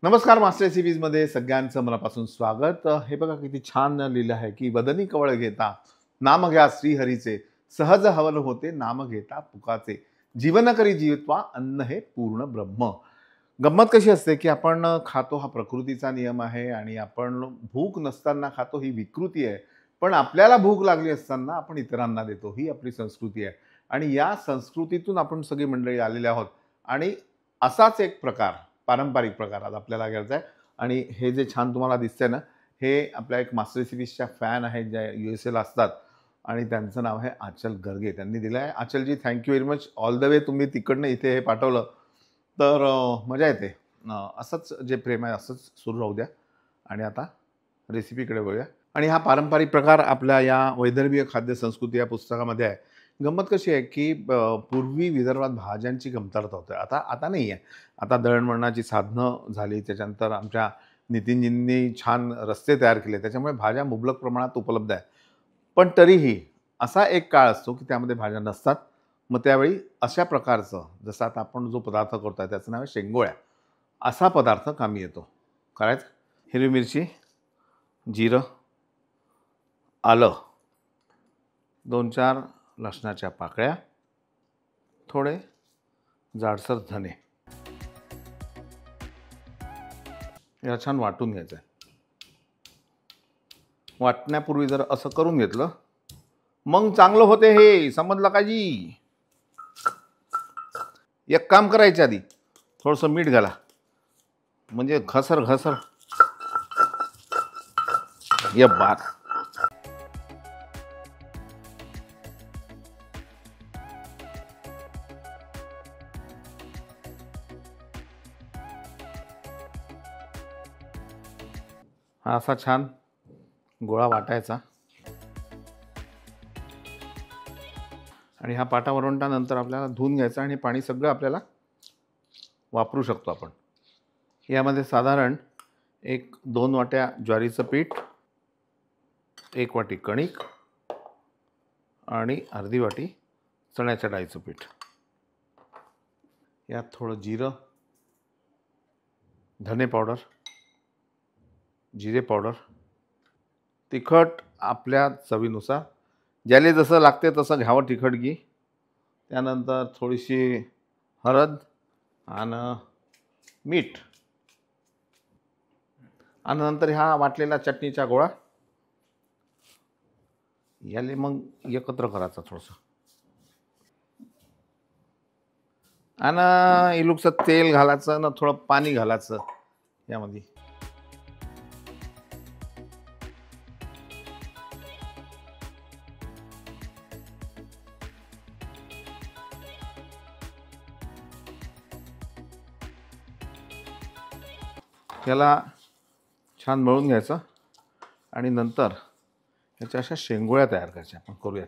नमस्कार मास्टर रेसिपीजमध्ये सगळ्यांचं मनापासून स्वागत। हे बघा किती छान लिहिलं आहे की वदनी कवळ घेता नाम घ्या श्रीहरीचे, सहज हवन होते नाम घेता पुकाचे, जीवन करी जीवत्वा अन्न हे पूर्ण ब्रह्म। गंमत कशी असते की आपण खातो हा प्रकृतीचा नियम आहे आणि आपण भूक नसताना खातो ही विकृती आहे, पण आपल्याला भूक लागली असताना आपण इतरांना देतो ही आपली संस्कृती आहे आणि या संस्कृतीतून आपण सगळी मंडळी आलेले आहोत आणि असाच एक प्रकार पारंपरिक प्रकारात आपल्याला घ्यायचा आहे। आणि हे जे छान तुम्हाला दिसतंय ना, हे आपल्या एक मास्टर रेसिपीजच्या फॅन आहेत ज्या USA ला असतात आणि त्यांचं नाव आहे आचल गर्गे। त्यांनी दिलं आहे। आचलजी thank you very much, all the way तुम्ही तिकडनं इथे हे पाठवलं तर मजा येते। असंच जे प्रेम आहे असंच सुरू राहू द्या आणि आता रेसिपीकडे वळूया। आणि हा पारंपरिक प्रकार आपल्या या वैदर्भीय खाद्य संस्कृती या पुस्तकामध्ये आहे। गंमत कशी आहे की पूर्वी विदर्भात भाज्यांची कमतरता होते, आता आता नाही आहे। आता दळणवळणाची साधनं झाली, त्याच्यानंतर आमच्या नितीनजींनी छान रस्ते तयार केले, त्याच्यामुळे भाज्या मुबलक प्रमाणात उपलब्ध आहे। पण तरीही असा एक काळ असतो की त्यामध्ये भाज्या नसतात, मग त्यावेळी अशा प्रकारचं जसं आता आपण जो पदार्थ करतोय त्याचं नाव आहे शेंगोळ्या, असा पदार्थ कामी येतो। करायचं हिरवी मिरची, जिरं, आलं, 2-4 लसणाच्या पाकळ्या, थोडे जाडसर धने, याला छान वाटून घ्यायचं आहे। वाटण्यापूर्वी जर असं करून घेतलं मग चांगलं होते हे, समजलं का जी? एक काम करायच्या आधी थोडंसं मीठ घाला, म्हणजे घसर घसर ये बात। हा असा छान गोळा वाटायचा आणि हा पाटा वरवंटानंतर आपल्याला धुवून घ्यायचा आणि पाणी सगळं आपल्याला वापरू शकतो आपण। यामध्ये साधारण 1-2 वाट्या ज्वारीचं पीठ, 1 वाटी कणिक आणि अर्धी वाटी चण्याच्या डाळीचं पीठ, यात थोडं जिरं, धने पावडर, जिरे पावडर, तिखट आपल्या चवीनुसार, ज्याला जसं लागते तसं घ्यावं तिखट घी, त्यानंतर थोडीशी हळद आणि मीठ, आणि नंतर हा वाटलेला चटणीचा गोळा याले मग एकत्र करायचा थोडंसं आणि इलुकचं तेल घालायचं ना थोडं पाणी घालायचं यामध्ये। याला छान मळून घ्यायचं आणि नंतर याच्या अशा शेंगोळ्या तयार करायच्या। आपण करूयात।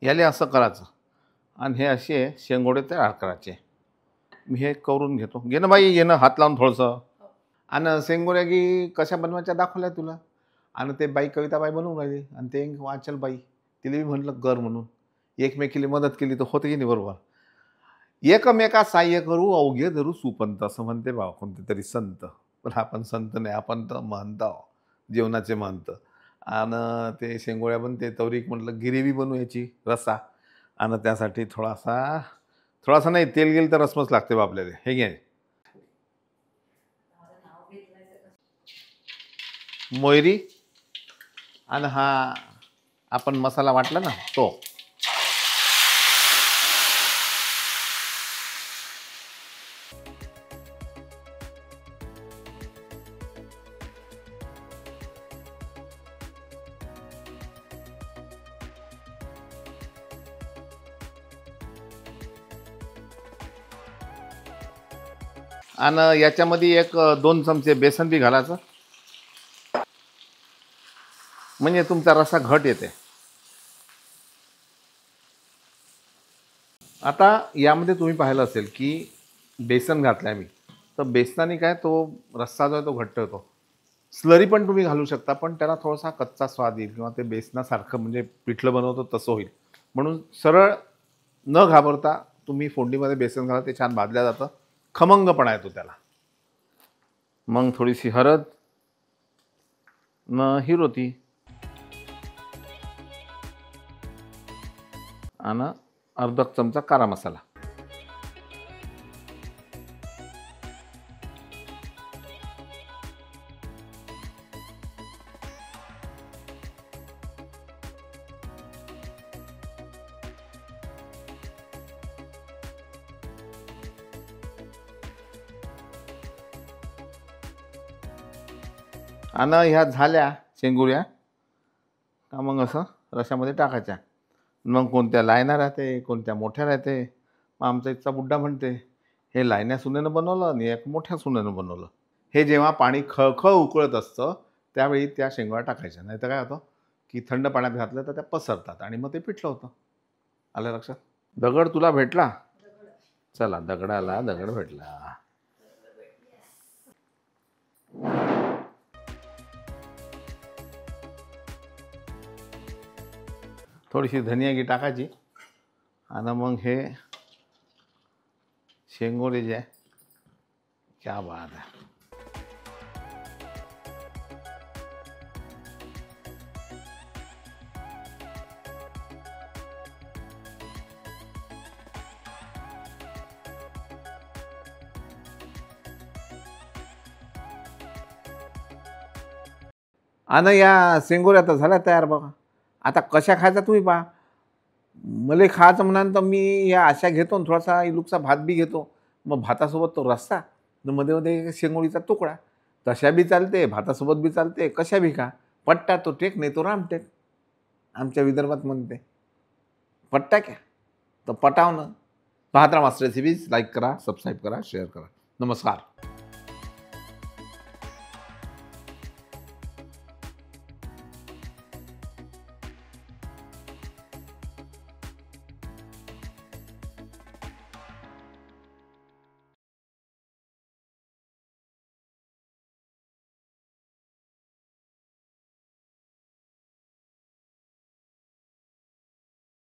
याले असं करायचं आणि हे असे शेंगोळे तयार करायचे। मी हे करून घेतो, घे ना बाई, ये ना हात लावून थोडंसं। आणि शेंगोळ्या की कशा बनवायच्या दाखवल्या तुला, आणि ते बाई कविताबाई बनवून राहिली आणि ते वाचल बाई, तिला मी म्हटलं कर म्हणून, एकमेकीला मदत केली तर होते की नाही बरोबर। एकमेका सहाय्य करू अवघे धरू सुपंत, असं म्हणते बा कोणते तरी संत, पण आपण संत नाही, आपण तर महंत आहो, जेवणाचे महंत। आणि ते शेंगोळ्या बनते तवरीक म्हटलं गिरेवी बनवायची रस्सा, आणि त्यासाठी थोडासा नाही तेल गेल तर रसमस लागते बा आपल्याला। हे घे मोहरी आणि हा आपण मसाला वाटला ना तो, आणि याच्यामध्ये 1-2 चमचे बेसन बी घालायचं म्हणजे तुमचा रस्सा घट येते. आता यामध्ये तुम्ही पाहिलं असेल की बेसन घातलंय मी, तर बेसनाने काय तो रस्सा जो आहे तो घट्ट होतो. स्लरी पण तुम्ही घालू शकता, पण त्याला थोडासा कच्चा स्वाद येईल किंवा ते बेसनासारखं म्हणजे पिठलं बनवतो तसं होईल. म्हणून सरळ न घाबरता तुम्ही फोडणीमध्ये बेसन घाला, ते छान भाजल्या जातं, खमंगपणा येतो त्याला. मग थोडीशी हळद, न हिरोती आणि अर्धा चमचा कारा मसाला. आणि ह्या झाल्या शेंगुऱ्या का मग असं रशामध्ये टाकायच्या. मग कोणत्या लायना राहते, कोणत्या मोठ्या राहते. मग आमचा इथचा बुड्ढा म्हणते हे लायन्या सुनेनं बनवलं आणि एक मोठ्या सुनेनं बनवलं. हे जेव्हा पाणी खळखळ उकळत असतं त्यावेळी त्या शेंगोळ्या टाकायच्या, नाही तर काय होतं की थंड पाण्यात घातलं तर त्या पसरतात आणि मग ते पिठलं होतं. आलं लक्षात? दगड तुला भेटला? चला, दगडाला दगड भेटला. थोडीशी धनियागी टाकायची आणि मग हे शेंगोळे जे आहे, क्या बात आहे. आणि या शेंगोऱ्या तर झाल्या तयार बघा. आता कशा खायचा तुम्ही पहा. मला खायचं म्हणाल तर मी या अशा घेतो आणि थोडासा इलूकचा भात बी घेतो. मग भातासोबत तो रस्सा, मध्ये मध्ये शेंगोळीचा तुकडा. तशा बी चालते, भातासोबत बी चालते, कशा बी खा. पट्टा तो टेक, नाही तो रामटेक, आमच्या विदर्भात म्हणते. पट्टा क्या तर पटावणं. पाहत राहा मास्टर रेसिपीज. लाईक करा, सबस्क्राईब करा, शेअर करा. नमस्कार.